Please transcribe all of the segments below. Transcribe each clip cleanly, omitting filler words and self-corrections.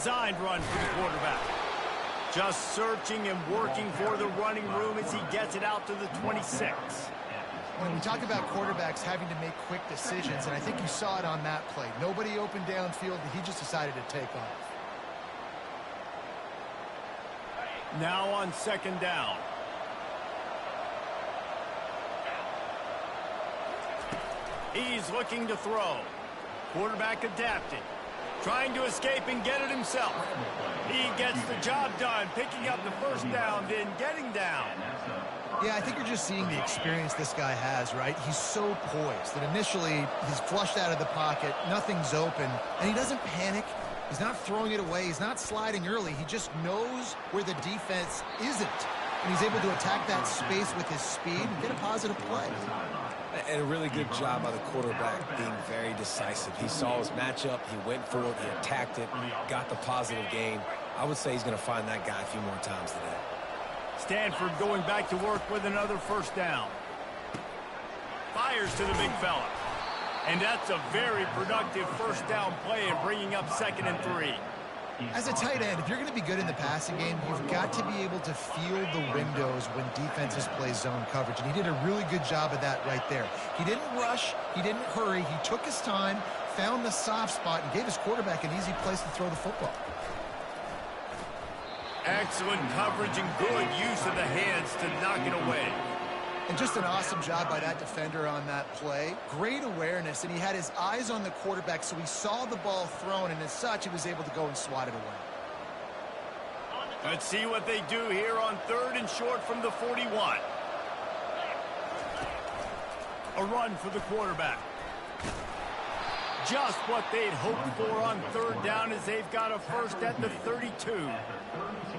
designed run for the quarterback. Just searching and working for the running room as he gets it out to the 26. When we talk about quarterbacks having to make quick decisions, and I think you saw it on that play. Nobody open downfield, and he just decided to take off. Now on second down. He's looking to throw. Quarterback adapting. Trying to escape and get it himself. He gets the job done, picking up the first down, then getting down. Yeah, I think you're just seeing the experience this guy has, right? He's so poised that initially he's flushed out of the pocket, nothing's open, and he doesn't panic. He's not throwing it away. He's not sliding early. He just knows where the defense isn't, and he's able to attack that space with his speed and get a positive play. And a really good job by the quarterback being very decisive. He saw his matchup, he went for it, he attacked it, got the positive gain. I would say he's going to find that guy a few more times today. Stanford going back to work with another first down. Fires to the big fella. And that's a very productive first down play and bringing up 2nd and 3. As a tight end, if you're going to be good in the passing game, you've got to be able to feel the windows when defenses play zone coverage. And he did a really good job of that right there. He didn't rush. He didn't hurry. He took his time, found the soft spot, and gave his quarterback an easy place to throw the football. Excellent coverage and good use of the hands to knock it away. And just an awesome job by that defender on that play. Great awareness, and he had his eyes on the quarterback, so he saw the ball thrown, and as such, he was able to go and swat it away. Let's see what they do here on 3rd and short from the 41. A run for the quarterback. Just what they'd hoped for on 3rd down as they've got a first at the 32.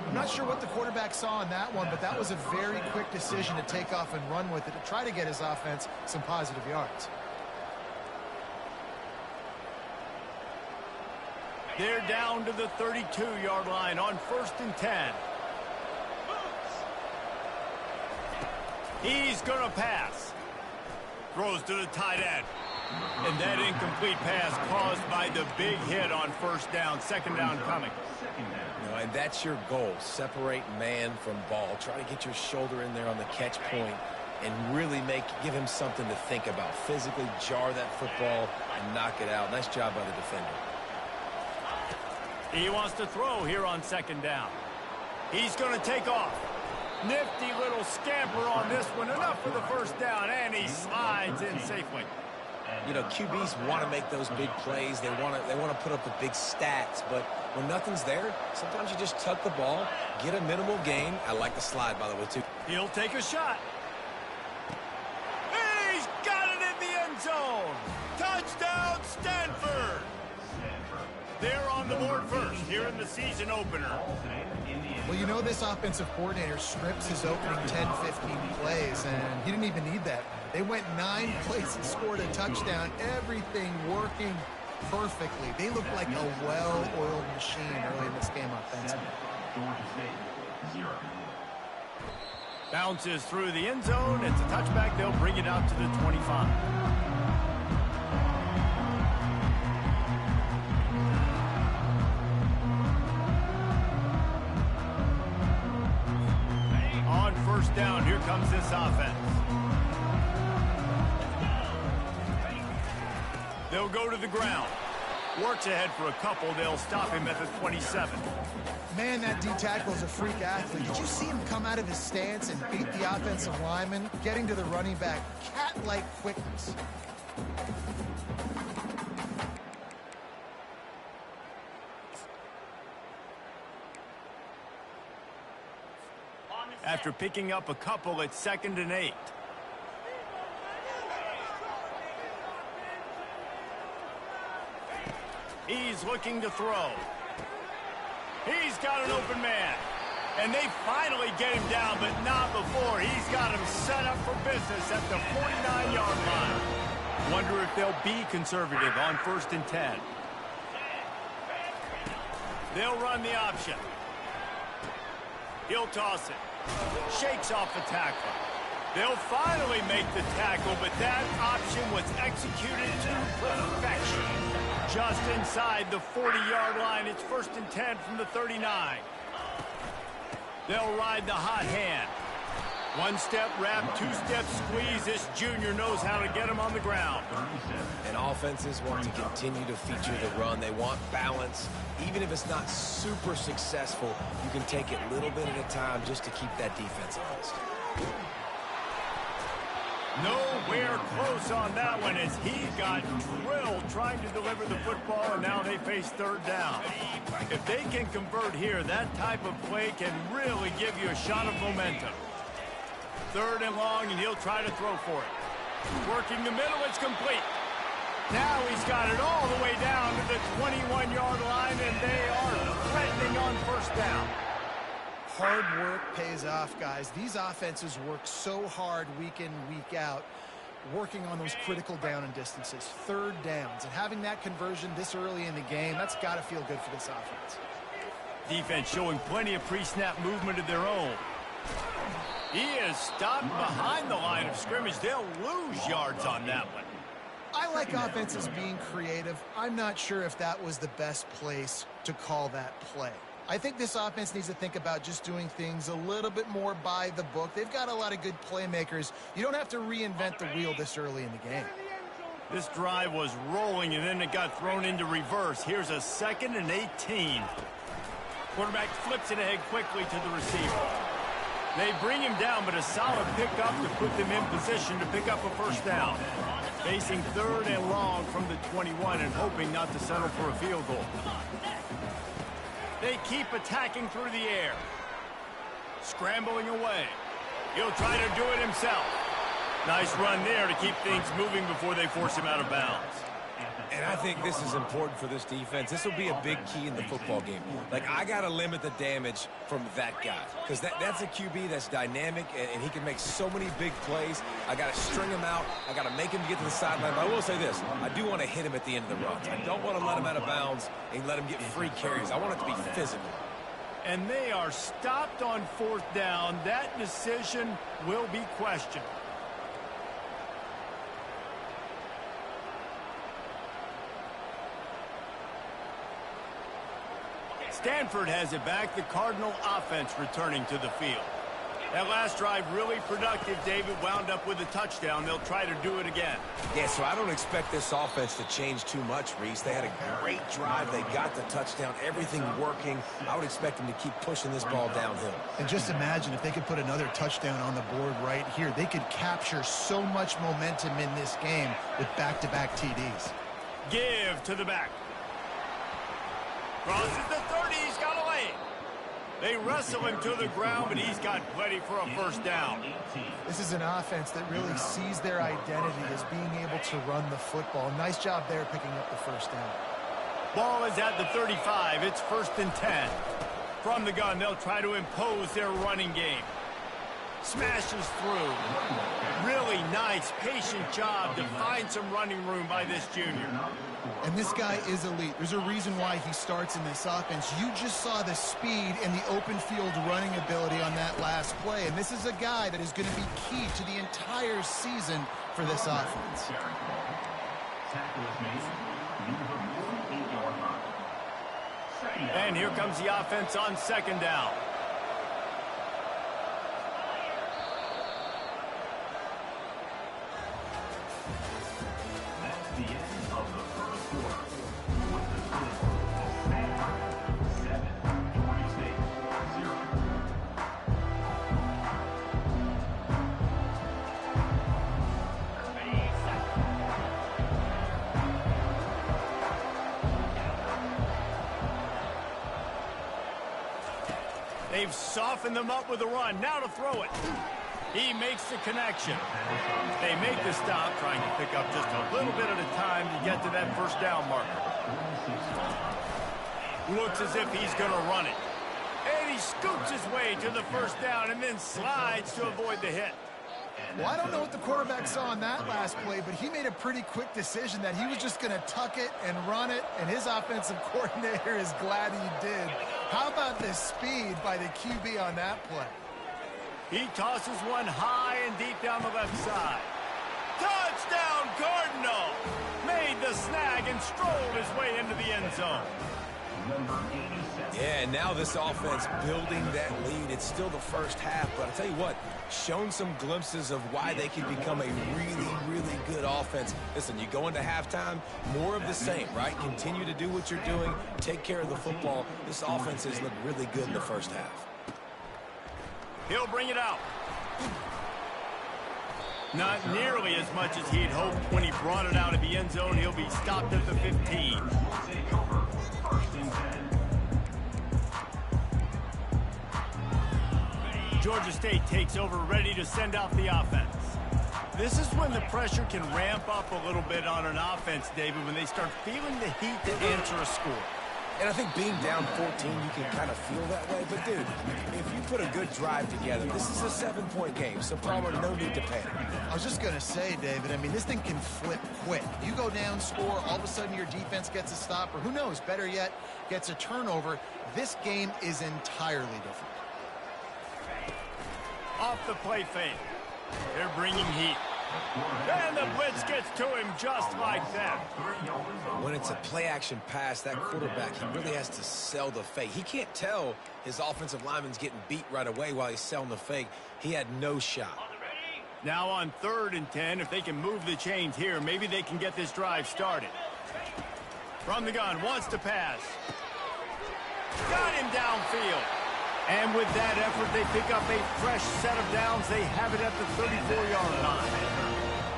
I'm not sure what the quarterback saw on that one, but that was a very quick decision to take off and run with it to try to get his offense some positive yards. They're down to the 32-yard line on 1st and 10. He's going to pass. Throws to the tight end. And that incomplete pass caused by the big hit on 1st down. 2nd down coming. And that's your goal. Separate man from ball. Try to get your shoulder in there on the catch point and really give him something to think about. Physically jar that football and knock it out. Nice job by the defender. He wants to throw here on 2nd down. He's going to take off. Nifty little scamper on this one. Enough for the first down, and he slides in safely. You know, QBs want to make those big plays. They want to put up the big stats, but when nothing's there, sometimes you just tuck the ball, get a minimal gain. I like the slide, by the way, too. He'll take a shot. He's got it in the end zone. Touchdown, Stanford. They're on the board first here in the season opener. Well, you know this offensive coordinator scripts his opening 10, 15 plays, and he didn't even need that. They went 9 plays and scored a touchdown. Everything working perfectly. They look like a well-oiled machine early in this game offensively. Bounces through the end zone. It's a touchback. They'll bring it out to the 25. On 1st down, here comes this offense. They'll go to the ground. Works ahead for a couple. They'll stop him at the 27. Man, that D-tackle is a freak athlete. Did you see him come out of his stance and beat the offensive lineman, getting to the running back? Cat-like quickness. After picking up a couple at 2nd and 8. He's looking to throw. He's got an open man. And they finally get him down, but not before. He's got him set up for business at the 49-yard line. Wonder if they'll be conservative on 1st and 10. They'll run the option. He'll toss it. Shakes off the tackle. They'll finally make the tackle, but that option was executed to perfection. just inside the 40-yard line. It's 1st and 10 from the 39. They'll ride the hot hand. One-step wrap, two-step squeeze. This junior knows how to get him on the ground. And offenses want to continue to feature the run. They want balance. Even if it's not super successful, you can take it little bit at a time just to keep that defense honest. Nowhere close on that one as he got drilled trying to deliver the football, and now they face 3rd down. If they can convert here, that type of play can really give you a shot of momentum. 3rd and long, and he'll try to throw for it. Working the middle, it's complete. Now he's got it all the way down to the 21-yard line, and they are threatening on 1st down. Hard work pays off, guys. These offenses work so hard week in, week out, working on those critical down and distances, 3rd downs. And having that conversion this early in the game, that's got to feel good for this offense. Defense showing plenty of pre-snap movement of their own. He is stopped behind the line of scrimmage. They'll lose yards on that one. I like offenses being creative. I'm not sure if that was the best place to call that play. I think this offense needs to think about just doing things a little bit more by the book. They've got a lot of good playmakers. You don't have to reinvent the wheel this early in the game. This drive was rolling, and then it got thrown into reverse. Here's a 2nd and 18. Quarterback flips it ahead quickly to the receiver. They bring him down, but a solid pickup to put them in position to pick up a 1st down. Facing 3rd and long from the 21 and hoping not to settle for a field goal. They keep attacking through the air. Scrambling away. He'll try to do it himself. Nice run there to keep things moving before they force him out of bounds. And I think this is important for this defense. This will be a big key in the football game. Like, I got to limit the damage from that guy. Because that's a QB that's dynamic, and he can make so many big plays. I got to string him out. I got to make him get to the sideline. But I will say this. I do want to hit him at the end of the runs. I don't want to let him out of bounds and let him get free carries. I want it to be physical. And they are stopped on 4th down. That decision will be questioned. Stanford has it back. The Cardinal offense returning to the field. That last drive really productive. David wound up with a touchdown. They'll try to do it again. Yeah, so I don't expect this offense to change too much, Reese. They had a great drive. They got the touchdown. Everything working. I would expect them to keep pushing this ball downhill. And just imagine if they could put another touchdown on the board right here. They could capture so much momentum in this game with back-to-back TDs. Give to the back. Crosses the 30, he's got a lane. They wrestle him to the ground, but he's got plenty for a 1st down. This is an offense that really sees their identity as being able to run the football. Nice job there picking up the 1st down. Ball is at the 35. It's 1st and 10. From the gun, they'll try to impose their running game. Smashes through. Really nice, patient job to find some running room by this junior. And this guy is elite. There's a reason why he starts in this offense. You just saw the speed and the open field running ability on that last play. And this is a guy that is going to be key to the entire season for this offense. And here comes the offense on 2nd down. They've softened them up with a run. Now to throw it. He makes the connection. They make the stop, trying to pick up just a little bit at a time to get to that 1st down marker. Looks as if he's going to run it. And he scoots his way to the 1st down and then slides to avoid the hit. Well, I don't know what the quarterback saw on that last play, but he made a pretty quick decision that he was just going to tuck it and run it, and his offensive coordinator is glad he did. How about the speed by the QB on that play? He tosses one high and deep down the left side. Touchdown, Cardinal! Made the snag and strolled his way into the end zone. Yeah, and now this offense building that lead. It's still the first half, but I'll tell you what, shown some glimpses of why they can become a really, really good offense. Listen, you go into halftime, more of the same, right? Continue to do what you're doing, take care of the football. This offense has looked really good in the first half. He'll bring it out. Not nearly as much as he'd hoped when he brought it out of the end zone. He'll be stopped at the 15. Georgia State takes over, ready to send out the offense. This is when the pressure can ramp up a little bit on an offense, David, when they start feeling the heat to answer a score. And I think being down 14, you can kind of feel that way. But, dude, if you put a good drive together, this is a 7-point game, so Palmer, no need to panic. I was just going to say, David, I mean, this thing can flip quick. You go down, score, all of a sudden your defense gets a stop, or who knows, better yet, gets a turnover. This game is entirely different. Off the play fake. They're bringing heat. And the blitz gets to him just like that. When it's a play-action pass, that quarterback, he really has to sell the fake. He can't tell his offensive lineman's getting beat right away while he's selling the fake. He had no shot. Now on 3rd and 10, if they can move the chains here, maybe they can get this drive started. From the gun, wants to pass. Got him downfield. And with that effort, they pick up a fresh set of downs. They have it at the 34-yard line.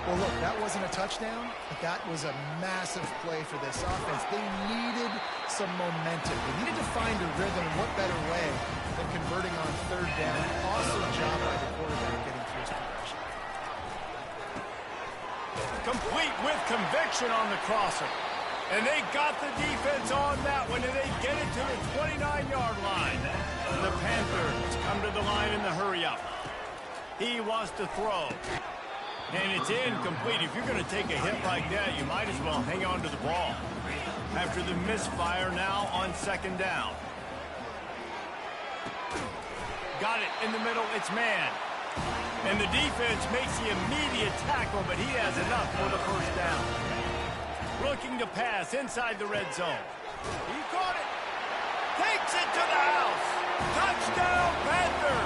Well, look, that wasn't a touchdown, but that was a massive play for this offense. They needed some momentum. They needed to find a rhythm, and what better way than converting on 3rd down. Awesome job by the quarterback getting through his progression. Complete with conviction on the crosser. And they got the defense on that one, and they get it to the 29-yard line. The Panthers come to the line in the hurry-up. He wants to throw. And it's incomplete. If you're going to take a hit like that, you might as well hang on to the ball. After the misfire, now on 2nd down. Got it in the middle. It's man. And the defense makes the immediate tackle, but he has enough for the 1st down. Looking to pass inside the red zone. He caught it. Takes it to the house. Touchdown, Panther.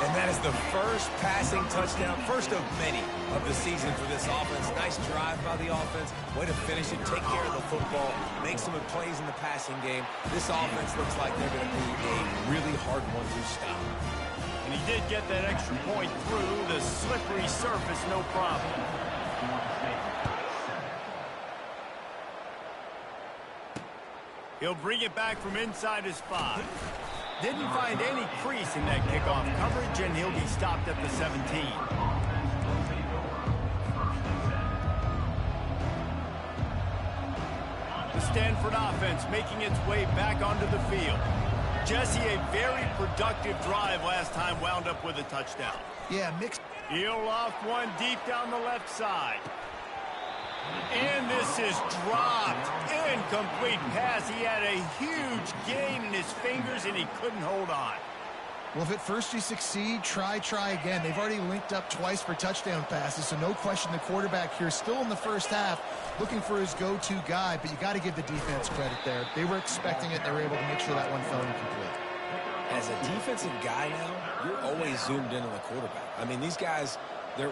And that is the first passing touchdown, first of many of the season for this offense. Nice drive by the offense. Way to finish it, take care of the football, make some plays in the passing game. This offense looks like they're going to be a really hard one to stop. And he did get that extra point through the slippery surface, no problem. He'll bring it back from inside his 5. Didn't find any crease in that kickoff coverage, and he'll be stopped at the 17. The Stanford offense making its way back onto the field. Jesse, a very productive drive last time, wound up with a touchdown. Yeah, mixed. He'll loft one deep down the left side. And this is dropped. Incomplete pass. He had a huge gain in his fingers, and he couldn't hold on. Well, if at first you succeed, try again. They've already linked up twice for touchdown passes, so no question the quarterback here still in the first half looking for his go-to guy, but you got to give the defense credit there. They were expecting it. They were able to make sure that one fell incomplete. As a defensive guy now, you're always zoomed in on the quarterback. I mean, these guys,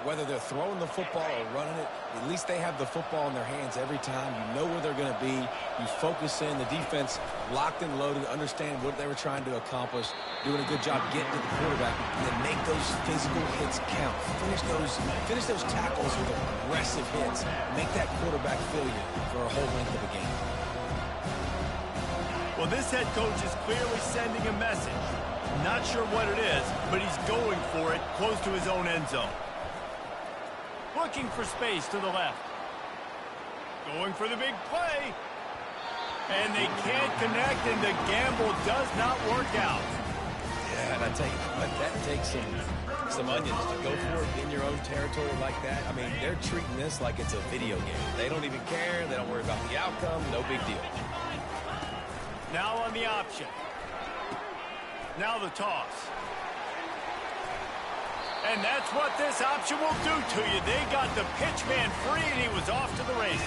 whether they're throwing the football or running it, at least they have the football in their hands every time. You know where they're going to be. You focus in. The defense locked and loaded, understand what they were trying to accomplish, doing a good job getting to the quarterback, and then make those physical hits count. Finish those tackles with aggressive hits. Make that quarterback feel you for a whole length of a game. Well, this head coach is clearly sending a message. Not sure what it is, but he's going for it close to his own end zone. Looking for space to the left. Going for the big play. And they can't connect, and the gamble does not work out. Yeah, and I tell you what, that takes some onions to go for it in your own territory like that. I mean, they're treating this like it's a video game. They don't even care. They don't worry about the outcome. No big deal. Now on the option. Now the toss. And that's what this option will do to you. They got the pitch man free, and he was off to the races.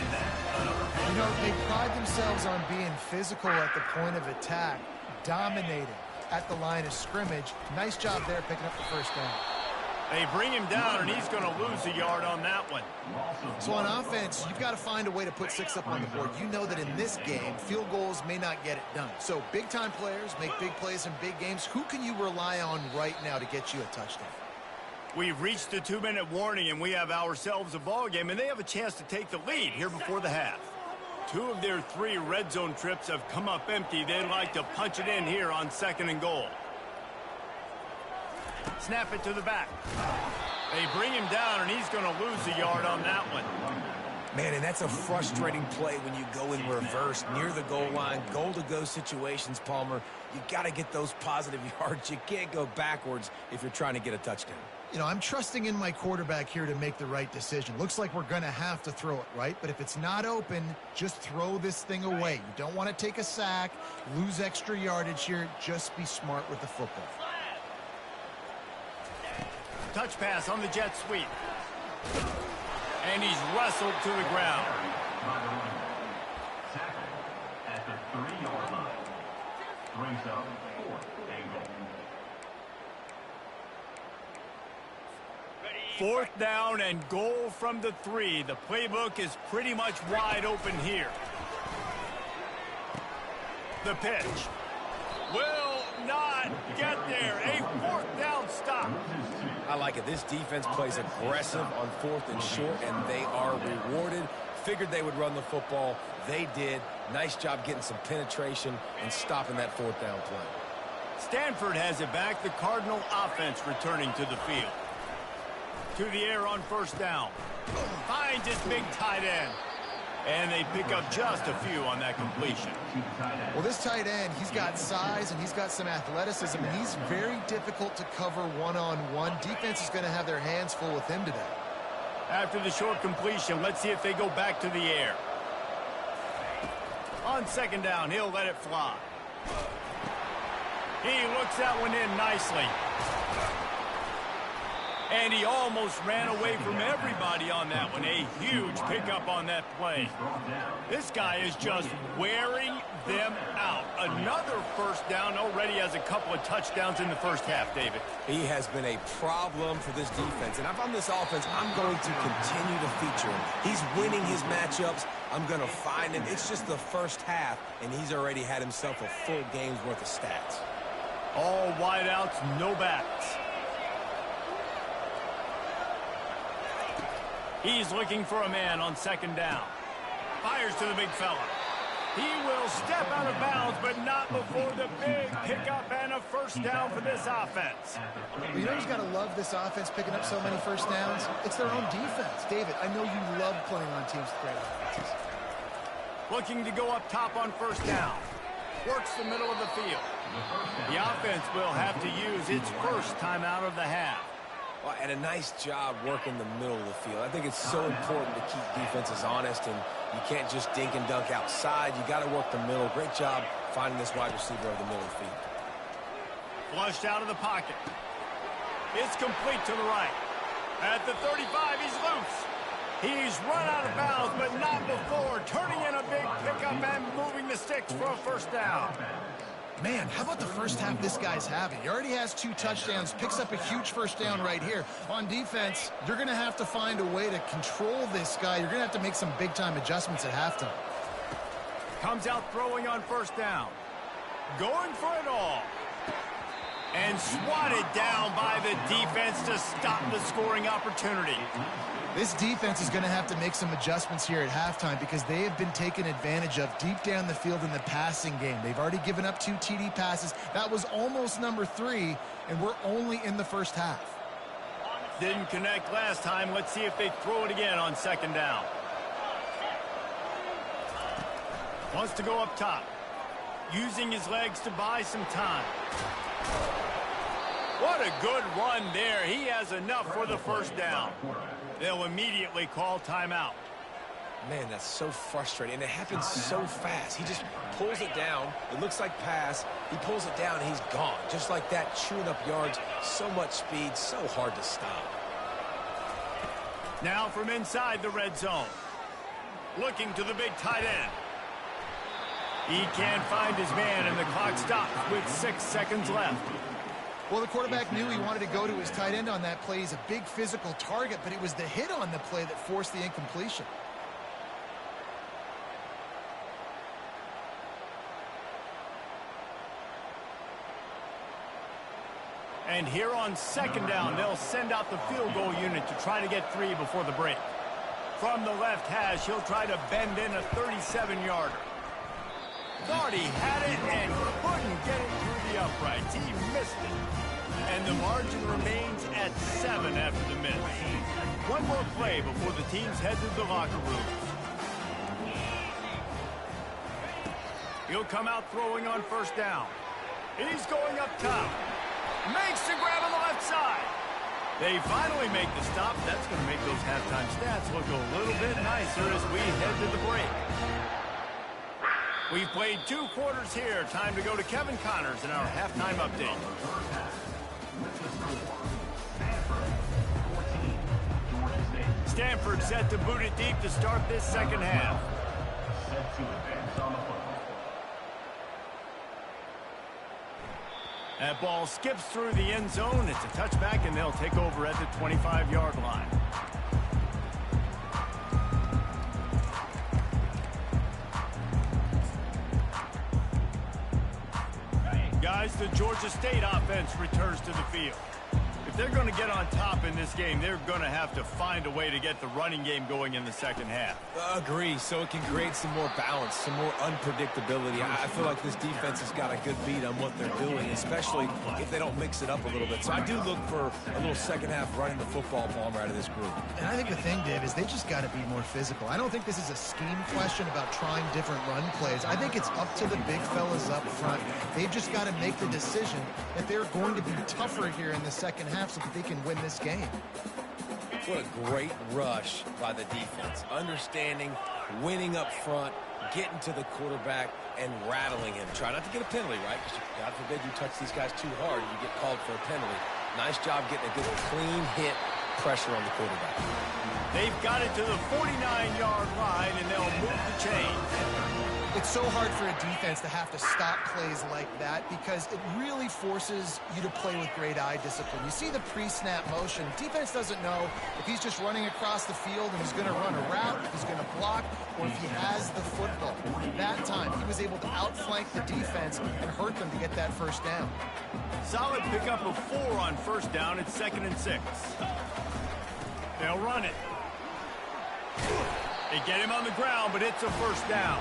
You know, they pride themselves on being physical at the point of attack, dominating at the line of scrimmage. Nice job there picking up the first down. They bring him down, and he's going to lose a yard on that one. So on offense, you've got to find a way to put 6 up on the board. You know that in this game, field goals may not get it done. So big-time players make big plays in big games. Who can you rely on right now to get you a touchdown? We've reached the 2-minute warning, and we have ourselves a ball game, and they have a chance to take the lead here before the half. 2 of their 3 red zone trips have come up empty. They'd like to punch it in here on 2nd and goal. Snap it to the back. They bring him down, and he's going to lose a yard on that one. Man, and that's a frustrating play when you go in reverse near the goal line. Goal-to-go situations, Palmer. You got to get those positive yards. You can't go backwards if you're trying to get a touchdown. You know, I'm trusting in my quarterback here to make the right decision. Looks like we're going to have to throw it, right? But if it's not open, just throw this thing away. You don't want to take a sack, lose extra yardage here. Just be smart with the football. Touch pass on the jet sweep. And he's wrestled to the ground. Tackle at the 3-yard line. Brings up 4th and goal. 4th down and goal from the 3. The playbook is pretty much wide open here. The pitch will not get there. A 4th down stop. I like it. This defense plays aggressive on 4th and short, and they are rewarded. Figured they would run the football. They did. Nice job getting some penetration and stopping that 4th down play. Stanford has it back. The Cardinal offense returning to the field. To the air on 1st down. Finds his big tight end. And they pick up just a few on that completion. Well, this tight end, he's got size and he's got some athleticism, and he's very difficult to cover one-on-one. Defense is going to have their hands full with him today. After the short completion, let's see if they go back to the air. On 2nd down, he'll let it fly. He looks that one in nicely. And he almost ran away from everybody on that one. A huge pickup on that play. This guy is just wearing them out. Another 1st down, already has a couple of touchdowns in the first half, David. He has been a problem for this defense. And if I'm this offense, I'm going to continue to feature him. He's winning his matchups. I'm going to find him. It's just the first half, and he's already had himself a full game's worth of stats. All wideouts, no backs. He's looking for a man on 2nd down. Fires to the big fella. He will step out of bounds, but not before the big pickup and a 1st down for this offense. Well, you know who's got to love this offense picking up so many 1st downs? It's their own defense. David, I know you love playing on teams with great offenses. Looking to go up top on 1st down. Works the middle of the field. The offense will have to use its first timeout of the half. Well, and a nice job working the middle of the field. I think it's so important to keep defenses honest, and you can't just dink and dunk outside. You got to work the middle. Great job finding this wide receiver over the middle of the field. Flushed out of the pocket. It's complete to the right. At the 35, he's loose. He's run out of bounds, but not before. Turning in a big pickup and moving the sticks for a 1st down. Man, how about the first half this guy's having? He already has 2 touchdowns, picks up a huge 1st down right here. On defense, you're going to have to find a way to control this guy. You're going to have to make some big-time adjustments at halftime. Comes out throwing on 1st down. Going for it all. And swatted down by the defense to stop the scoring opportunity. This defense is going to have to make some adjustments here at halftime because they have been taken advantage of deep down the field in the passing game. They've already given up 2 TD passes. That was almost number 3, and we're only in the first half. Didn't connect last time. Let's see if they throw it again on 2nd down. Wants to go up top. Using his legs to buy some time. What a good run there. He has enough for the 1st down. They'll immediately call timeout. Man, that's so frustrating, and it happens so fast. He just pulls it down. It looks like pass. He pulls it down, and he's gone. Just like that, chewing up yards. So much speed, so hard to stop. Now from inside the red zone. Looking to the big tight end. He can't find his man, and the clock stops with 6 seconds left. Well, the quarterback knew he wanted to go to his tight end on that play. He's a big physical target, but it was the hit on the play that forced the incompletion. And here on second down, they'll send out the field goal unit to try to get 3 before the break. From the left hash, he'll try to bend in a 37-yarder. Thought he had it and couldn't get it through the uprights. He missed it. And the margin remains at 7 after the miss. One more play before the teams head to the locker rooms. He'll come out throwing on first down. He's going up top. Makes the grab on the left side. They finally make the stop. That's going to make those halftime stats look a little bit nicer as we head to the break. We've played 2 quarters here. Time to go to Kevin Connors in our halftime update. Stanford set to boot it deep to start this second half. Set to advance on the football. That ball skips through the end zone. It's a touchback, and they'll take over at the 25-yard line. Guys, the Georgia State offense returns to the field. If they're going to get on top in this game, they're going to have to find a way to get the running game going in the second half. Agree, so it can create some more balance, some more unpredictability. I feel like this defense has got a good beat on what they're doing, especially if they don't mix it up a little bit. So I do look for a little second half running the football Palmer out of this group. And I think the thing, Dave, is they just got to be more physical. I don't think this is a scheme question about trying different run plays. I think it's up to the big fellas up front. They've just got to make the decision that they're going to be tougher here in the second half so that they can win this game. What a great rush by the defense. Understanding, winning up front, getting to the quarterback, and rattling him. Try not to get a penalty, right? Because God forbid you touch these guys too hard, you get called for a penalty. Nice job getting a good clean hit, pressure on the quarterback. They've got it to the 49-yard line, and they'll move the chain. It's so hard for a defense to have to stop plays like that because it really forces you to play with great eye discipline. You see the pre-snap motion. Defense doesn't know if he's just running across the field and he's going to run a route, if he's going to block, or if he has the football. That time, he was able to outflank the defense and hurt them to get that first down. Solid pickup of 4 on first down. It's 2nd and 6. They'll run it. They get him on the ground, but it's a first down.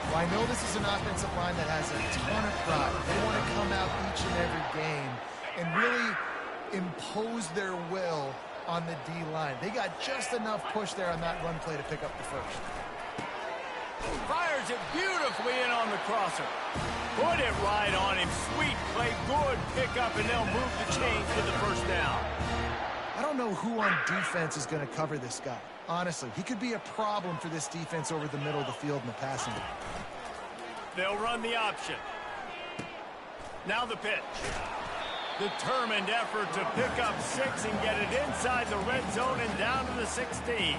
Well, I know this is an offensive line that has a ton of pride. They want to come out each and every game and really impose their will on the D-line. They got just enough push there on that run play to pick up the first. Fires it beautifully in on the crosser. Put it right on him. Sweet play, good pickup, and they'll move the chains to the first down. I don't know who on defense is going to cover this guy. Honestly, he could be a problem for this defense over the middle of the field in the passing game. They'll run the option. Now the pitch. Determined effort to pick up 6 and get it inside the red zone and down to the 16.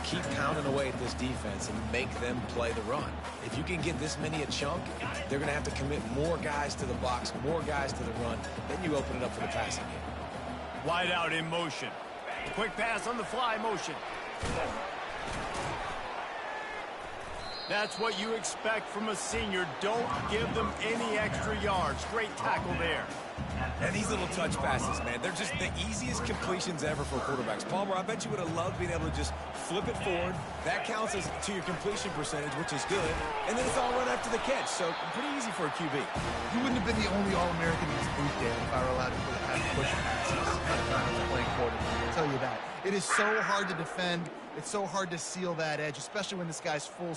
Keep pounding away at this defense and make them play the run. If you can get this many a chunk, they're going to have to commit more guys to the box, more guys to the run. Then you open it up for the passing game. Wide out in motion. Quick pass on the fly motion. That's what you expect from a senior. Don't give them any extra yards. Great tackle there. And these little touch passes, man, they're just the easiest completions ever for quarterbacks. Palmer, I bet you would have loved being able to just flip it forward. That counts as to your completion percentage, which is good. And then it's all run after the catch, so pretty easy for a QB. You wouldn't have been the only All-American in this booth, Dan, if I were allowed to have push passes playing quarterback. I'll tell you that. It is so hard to defend. It's so hard to seal that edge, especially when this guy's full.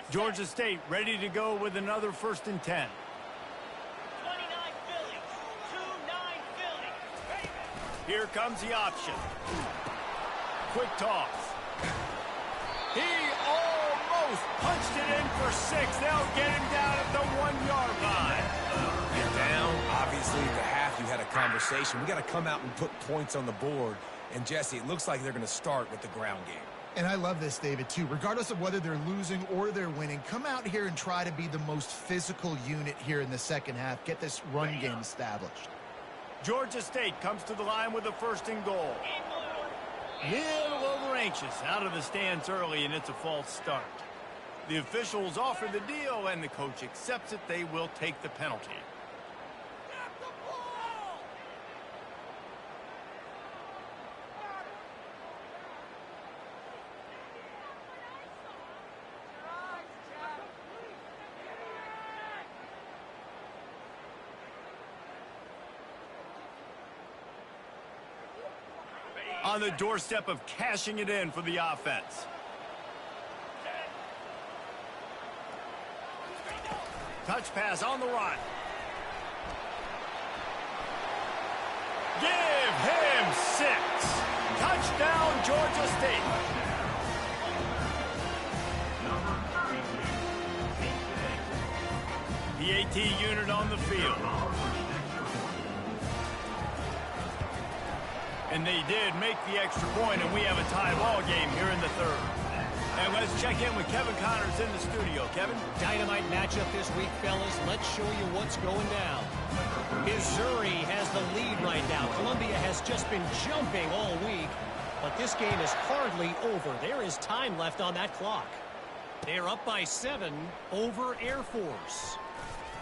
Georgia State ready to go with another 1st and 10. 29 Philly. 2-9 Philly. Here comes the option. Quick toss. He almost punched it in for 6. They'll get him down at the 1-yard line. You're down. Obviously, at the half, you had a conversation. We got to come out and put points on the board. And, Jesse, it looks like they're going to start with the ground game. And I love this, David, too. Regardless of whether they're losing or they're winning, come out here and try to be the most physical unit here in the second half. Get this run game established. Georgia State comes to the line with a 1st and goal. Little over anxious, out of the stands early, and it's a false start. The officials offer the deal, and the coach accepts it. They will take the penalty. On the doorstep of cashing it in for the offense. Touch pass on the run. Give him 6. Touchdown, Georgia State. The AT unit on the field. And they did make the extra point, and we have a tie ball game here in the 3rd. And let's check in with Kevin Connors in the studio. Kevin? Dynamite matchup this week, fellas. Let's show you what's going down. Missouri has the lead right now. Columbia has just been jumping all week, but this game is hardly over. There is time left on that clock. They're up by 7 over Air Force.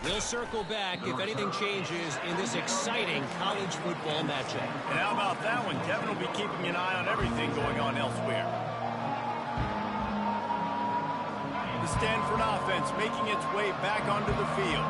We'll circle back if anything changes in this exciting college football matchup. And how about that one? Kevin will be keeping an eye on everything going on elsewhere. The Stanford offense making its way back onto the field.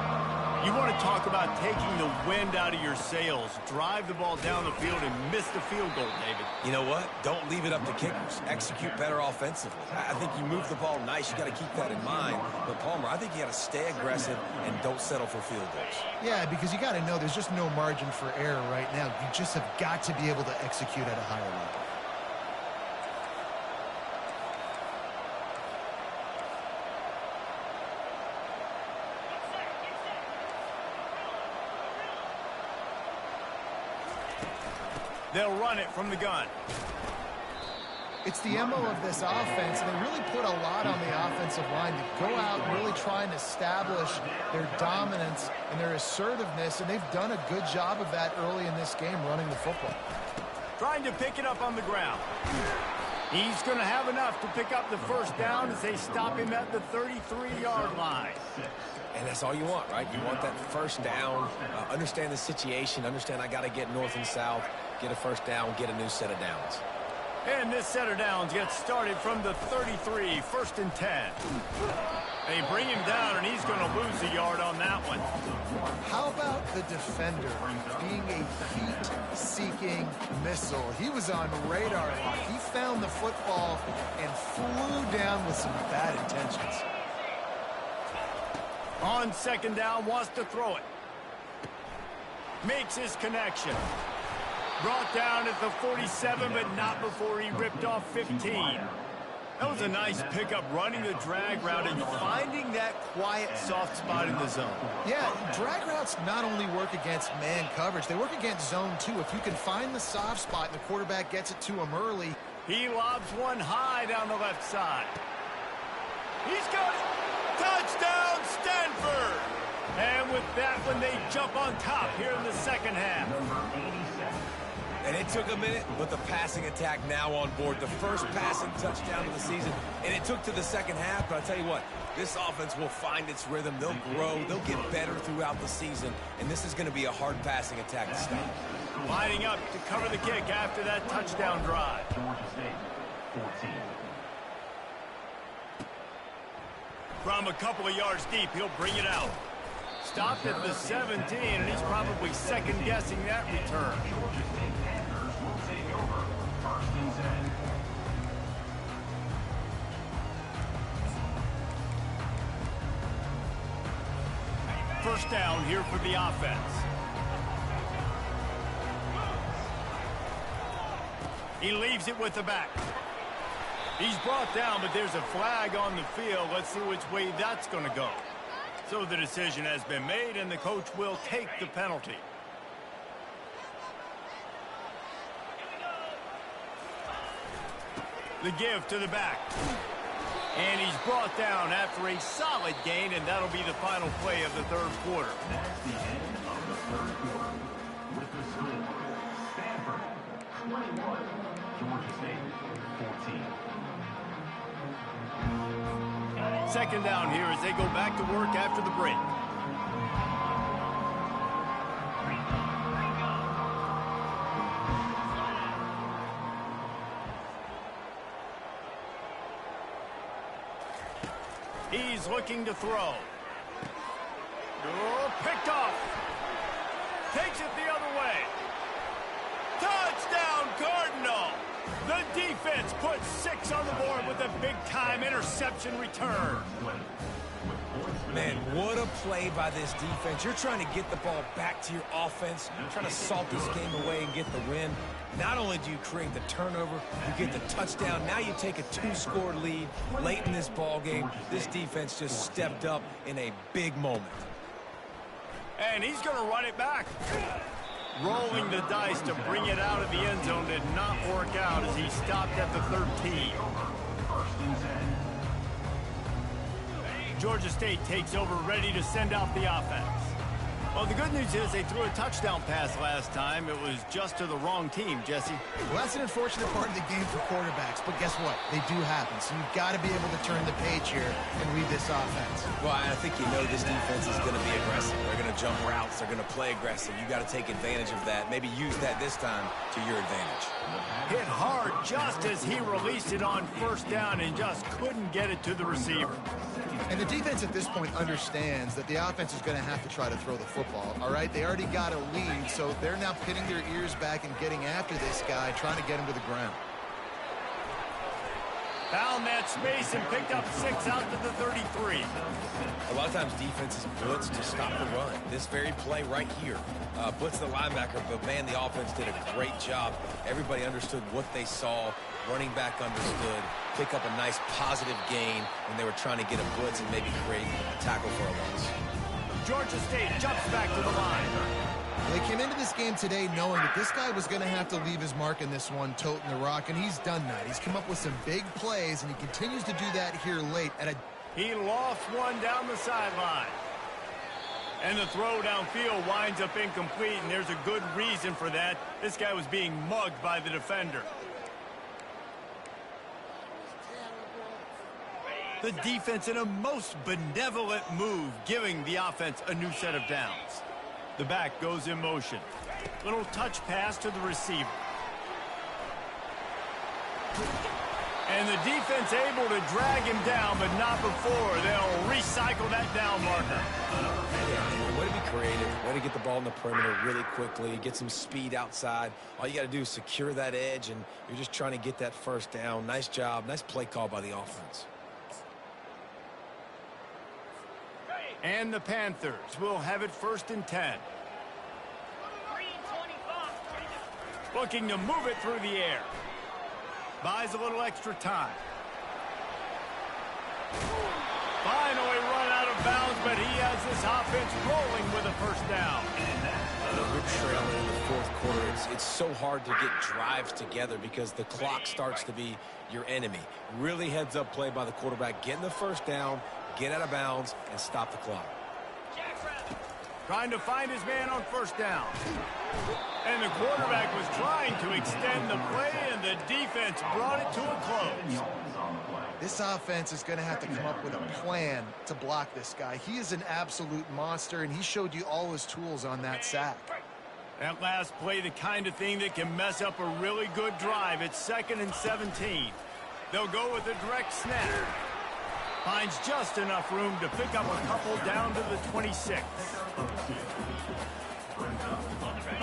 You want to talk about taking the wind out of your sails. Drive the ball down the field and miss the field goal, David. You know what? Don't leave it up to kickers. Execute better offensively. I think you move the ball nice. You got to keep that in mind. But, Palmer, I think you got to stay aggressive and don't settle for field goals. Yeah, because you got to know there's just no margin for error right now. You just have got to be able to execute at a higher level. They'll run it from the gun. It's the MO of this offense, and they really put a lot on the offensive line to go out and really try and establish their dominance and their assertiveness, and they've done a good job of that early in this game running the football. Trying to pick it up on the ground. He's going to have enough to pick up the 1st down as they stop him at the 33-yard line. And that's all you want, right? You want that 1st down, understand the situation, understand I got to get north and south, get a 1st down, get a new set of downs. And this set of downs gets started from the 33, 1st and 10. They bring him down, and he's going to lose a yard on that one. How about the defender being a heat-seeking missile? He was on radar lock. He found the football and flew down with some bad intentions. On 2nd down, wants to throw it. Makes his connection. Brought down at the 47, but not before he ripped off 15. That was a nice pickup, running the drag route and finding that quiet, soft spot in the zone. Yeah, drag routes not only work against man coverage, they work against zone too. If you can find the soft spot and the quarterback gets it to him early. He lobs one high down the left side. He's got it. Touchdown, Stanford! And with that one, they jump on top here in the 2nd half. And it took a minute, but the passing attack now on board. The first passing touchdown of the season. And it took to the 2nd half, but I'll tell you what, this offense will find its rhythm. They'll grow. They'll get better throughout the season. And this is going to be a hard passing attack to stop. Lining up to cover the kick after that touchdown drive. Georgia State, 14. From a couple of yards deep, he'll bring it out. Stopped at the 17, and he's probably second-guessing that return. Georgia State Panthers will take over 1st and 10. first down here for the offense. He leaves it with the back. He's brought down, but there's a flag on the field. Let's see which way that's going to go. So the decision has been made, and the coach will take the penalty. The give to the back. And he's brought down after a solid gain, and that'll be the final play of the third quarter. That's the end of the third quarter. With the score, Stanford 21, Georgia State 14. Second down here as they go back to work after the break. He's looking to throw. Oh, picked off. Takes it the other way. Touchdown, Cardinal. The defense puts 6 on the board with a big-time interception return. Man, what a play by this defense. You're trying to get the ball back to your offense. You're trying to salt this game away and get the win. Not only do you create the turnover, you get the touchdown. Now you take a 2-score lead late in this ball game. This defense just stepped up in a big moment. And he's going to run it back. Rolling the dice to bring it out of the end zone did not work out as he stopped at the 13. Georgia State takes over, ready to send out the offense. Well, the good news is they threw a touchdown pass last time. It was just to the wrong team, Jesse. Well, that's an unfortunate part of the game for quarterbacks, but guess what? They do happen, so you've got to be able to turn the page here and read this offense. Well, I think you know this defense is going to be aggressive. They're going to jump routes. They're going to play aggressive. You got to take advantage of that. Maybe use that this time to your advantage. Hit hard just as he released it on first down and just couldn't get it to the receiver. And the defense at this point understands that the offense is going to have to try to throw the football, all right? They already got a lead, so they're now pinning their ears back and getting after this guy, trying to get him to the ground. Found that space and picked up 6 out to the 33. A lot of times defenses blitz to stop the run. This very play right here, blitz the linebacker, but man, the offense did a great job. Everybody understood what they saw. Running back understood. Pick up a nice positive gain when they were trying to get a blitz and maybe create a tackle for a loss. Georgia State jumps back to the line. They came into this game today knowing that this guy was going to have to leave his mark in this one, toting the rock, and he's done that. He's come up with some big plays, and he continues to do that here late. He lost one down the sideline. And the throw downfield winds up incomplete, and there's a good reason for that. This guy was being mugged by the defender. The defense in a most benevolent move, giving the offense a new set of downs. The back goes in motion. Little touch pass to the receiver. And the defense able to drag him down, but not before. They'll recycle that down marker. Yeah, way to be creative. Way to get the ball in the perimeter really quickly. Get some speed outside. All you got to do is secure that edge, and you're just trying to get that first down. Nice job. Nice play call by the offense. And the Panthers will have it 1st and 10. Looking to move it through the air. Buys a little extra time. Finally run out of bounds, but he has this offense rolling with a first down. We're trailing in the fourth quarter. It's so hard to get drives together because the clock starts to be your enemy. Really heads-up play by the quarterback. Getting the first down, get out of bounds, and stop the clock. Trying to find his man on first down. And the quarterback was trying to extend the play, and the defense brought it to a close. This offense is going to have to come up with a plan to block this guy. He is an absolute monster, and he showed you all his tools on that sack. That last play, the kind of thing that can mess up a really good drive. It's 2nd and 17. They'll go with a direct snap. Finds just enough room to pick up a couple down to the 26.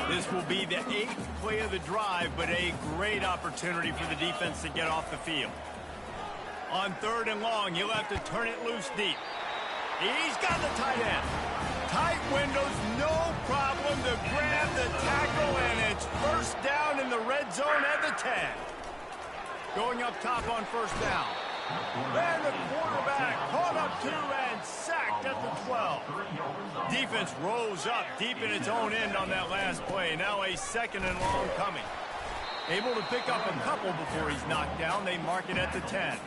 This will be the 8th play of the drive, but a great opportunity for the defense to get off the field. On 3rd and long, he'll have to turn it loose deep. He's got the tight end. Tight windows, no problem to grab the tackle, and it's first down in the red zone at the 10. Going up top on first down. And the quarterback caught up to and sacked at the 12. Defense rose up deep in its own end on that last play. Now a second and long coming. Able to pick up a couple before he's knocked down. They mark it at the 10.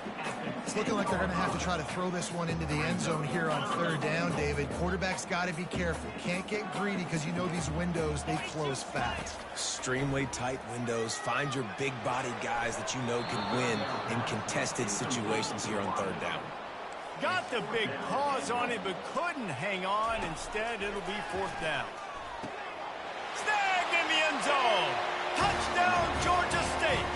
It's looking like they're going to have to try to throw this one into the end zone here on third down, David. Quarterback's got to be careful. Can't get greedy because you know these windows, they close fast. Extremely tight windows. Find your big body guys that you know can win in contested situations here on third down. Got the big paws on it, but couldn't hang on. Instead, it'll be fourth down. Snagged in the end zone. Touchdown, Georgia State.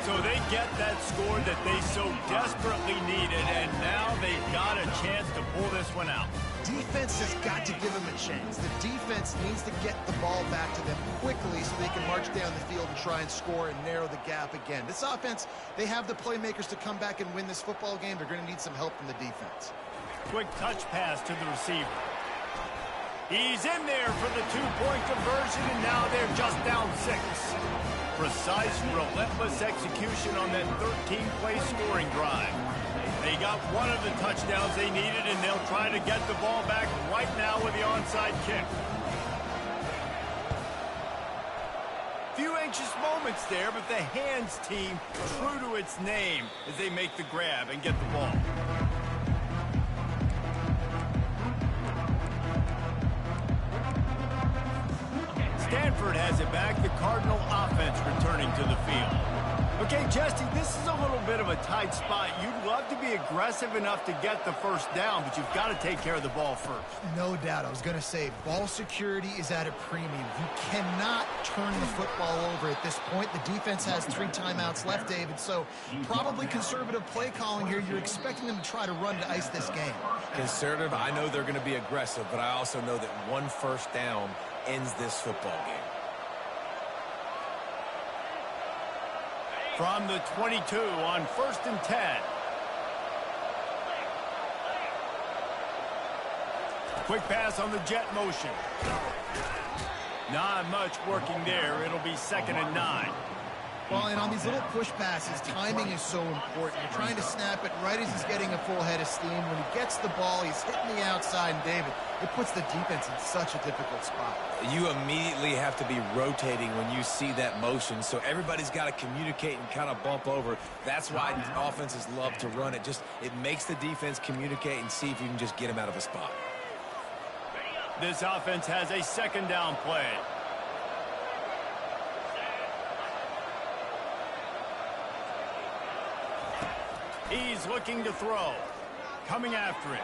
So they get that score that they so desperately needed, and now they've got a chance to pull this one out. Defense has got to give them a chance. The defense needs to get the ball back to them quickly so they can march down the field and try and score and narrow the gap again. This offense, they have the playmakers to come back and win this football game. They're going to need some help from the defense. Quick touch pass to the receiver. He's in there for the two-point conversion, and now they're just down 6. Precise, relentless execution on that 13-play scoring drive. They got one of the touchdowns they needed, and they'll try to get the ball back right now with the onside kick. Few anxious moments there, but the hands team true to its name as they make the grab and get the ball. Stanford has it back, the Cardinal offense returning to the field. Okay, Jesse, this is a little bit of a tight spot. You'd love to be aggressive enough to get the first down, but you've got to take care of the ball first. No doubt. I was going to say, ball security is at a premium. You cannot turn the football over at this point. The defense has 3 timeouts left, David, so probably conservative play calling here. You're expecting them to try to run to ice this game. Conservative, I know they're going to be aggressive, but I also know that one first down ends this football game. From the 22 on first and 10. Quick pass on the jet motion. Not much working there. It'll be second and 9. Well, and on these little push passes, timing is so important. You're trying to snap it right as he's getting a full head of steam. When he gets the ball, he's hitting the outside, and David, it puts the defense in such a difficult spot. You immediately have to be rotating when you see that motion, so everybody's got to communicate and kind of bump over. That's why offenses love to run it. It makes the defense communicate and see if you can just get him out of a spot. This offense has a second down play. He's looking to throw. Coming after it.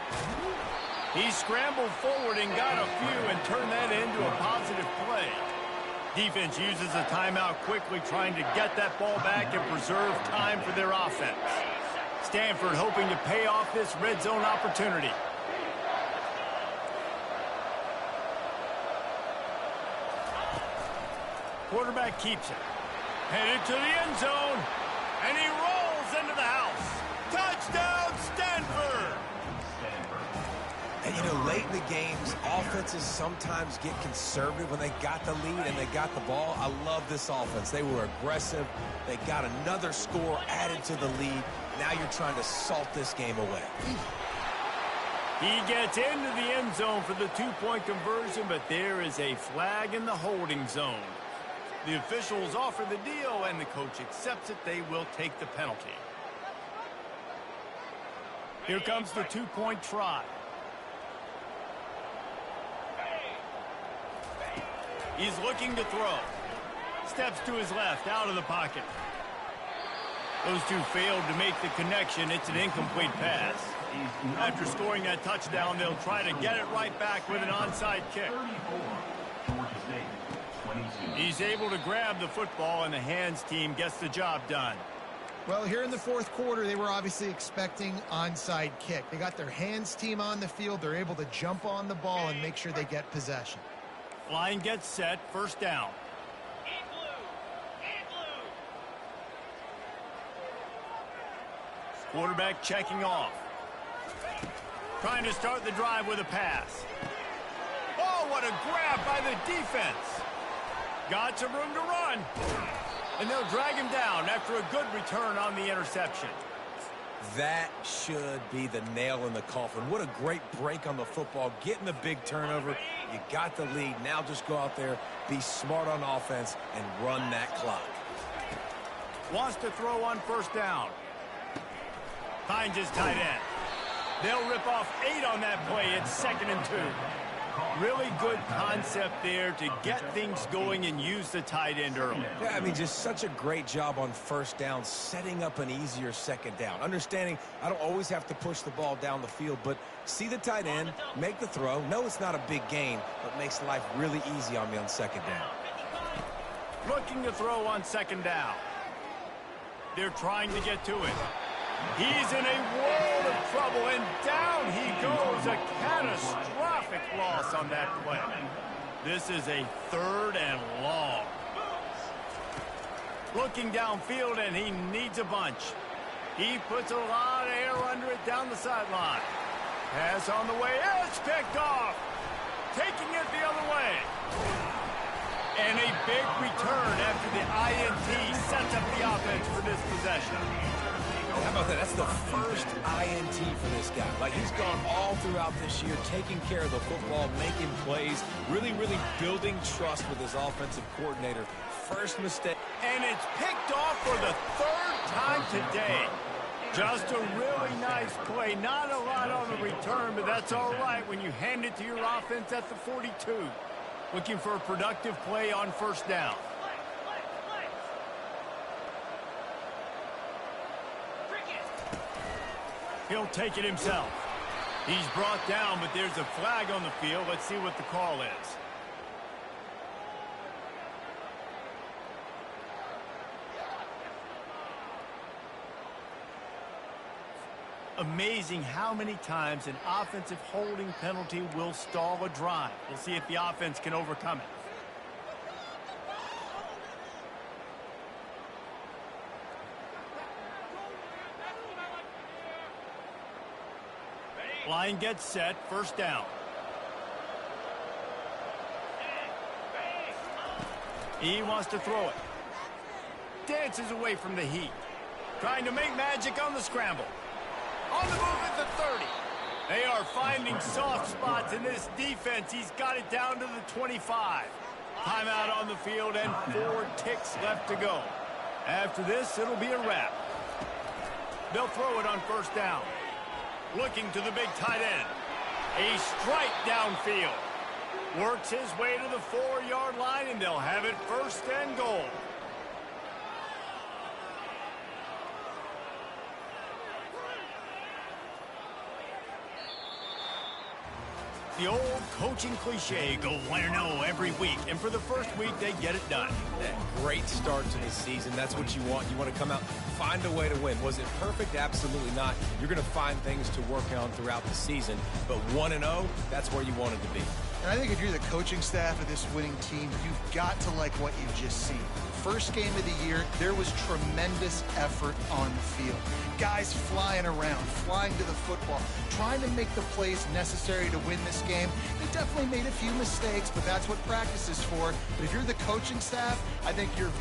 He scrambled forward and got a few and turned that into a positive play. Defense uses a timeout quickly, trying to get that ball back and preserve time for their offense. Stanford hoping to pay off this red zone opportunity. Quarterback keeps it. Headed to the end zone. And he rolls into the house. Touchdown, Stanford! And, you know, late in the games, offenses sometimes get conservative when they got the lead and they got the ball. I love this offense. They were aggressive. They got another score added to the lead. Now you're trying to salt this game away. He gets into the end zone for the two-point conversion, but there is a flag in the holding zone. The officials offer the deal, and the coach accepts it. They will take the penalty. Here comes the two-point try. He's looking to throw. Steps to his left, out of the pocket. Those two failed to make the connection. It's an incomplete pass. After scoring that touchdown, they'll try to get it right back with an onside kick. He's able to grab the football, and the hands team gets the job done. Well, here in the fourth quarter, they were obviously expecting onside kick. They got their hands team on the field. They're able to jump on the ball and make sure they get possession. Line gets set, first down. Quarterback checking off. Trying to start the drive with a pass. Oh, what a grab by the defense. Got some room to run. And they'll drag him down after a good return on the interception. That should be the nail in the coffin. What a great break on the football. Getting the big turnover. You got the lead. Now just go out there, be smart on offense, and run that clock. Wants to throw on first down. Finds his tight end. They'll rip off 8 on that play. It's 2nd and 2. Really good concept there to get things going and use the tight end early. Yeah, I mean, just such a great job on first down, setting up an easier second down. Understanding I don't always have to push the ball down the field, but see the tight end, make the throw. No, it's not a big gain, but makes life really easy on me on second down. Looking to throw on 2nd down. They're trying to get to it. He's in a world of trouble, and down he goes. A catastrophic loss on that play. This is a 3rd and long. Looking downfield, and he needs a bunch. He puts a lot of air under it down the sideline. Pass on the way. It's picked off. Taking it the other way. And a big return after the INT sets up the offense for this possession. How about that? That's the first INT for this guy. Like, he's gone all throughout this year, taking care of the football, making plays, really building trust with his offensive coordinator. First mistake. And it's picked off for the 3rd time today. Just a really nice play. Not a lot on the return, but that's all right when you hand it to your offense at the 42. Looking for a productive play on first down. He'll take it himself. He's brought down, but there's a flag on the field. Let's see what the call is. Amazing how many times an offensive holding penalty will stall a drive. We'll see if the offense can overcome it. Line gets set, first down. He wants to throw it. Dances away from the heat. Trying to make magic on the scramble. On the move at the 30. They are finding soft spots in this defense. He's got it down to the 25. Timeout on the field and 4 ticks left to go. After this, it'll be a wrap. They'll throw it on first down. Looking to the big tight end. A strike downfield. Works his way to the 4-yard line, and they'll have it 1st and goal. The old coaching cliche, go 1-0 every week. And for the first week, they get it done. That great start to the season. That's what you want. You want to come out, find a way to win. Was it perfect? Absolutely not. You're going to find things to work on throughout the season. But 1-0, that's where you wanted to be. And I think if you're the coaching staff of this winning team, you've got to like what you've just seen. First game of the year, there was tremendous effort on the field. Guys flying around, flying to the football, trying to make the plays necessary to win this game. They definitely made a few mistakes, but that's what practice is for. But if you're the coaching staff, I think you're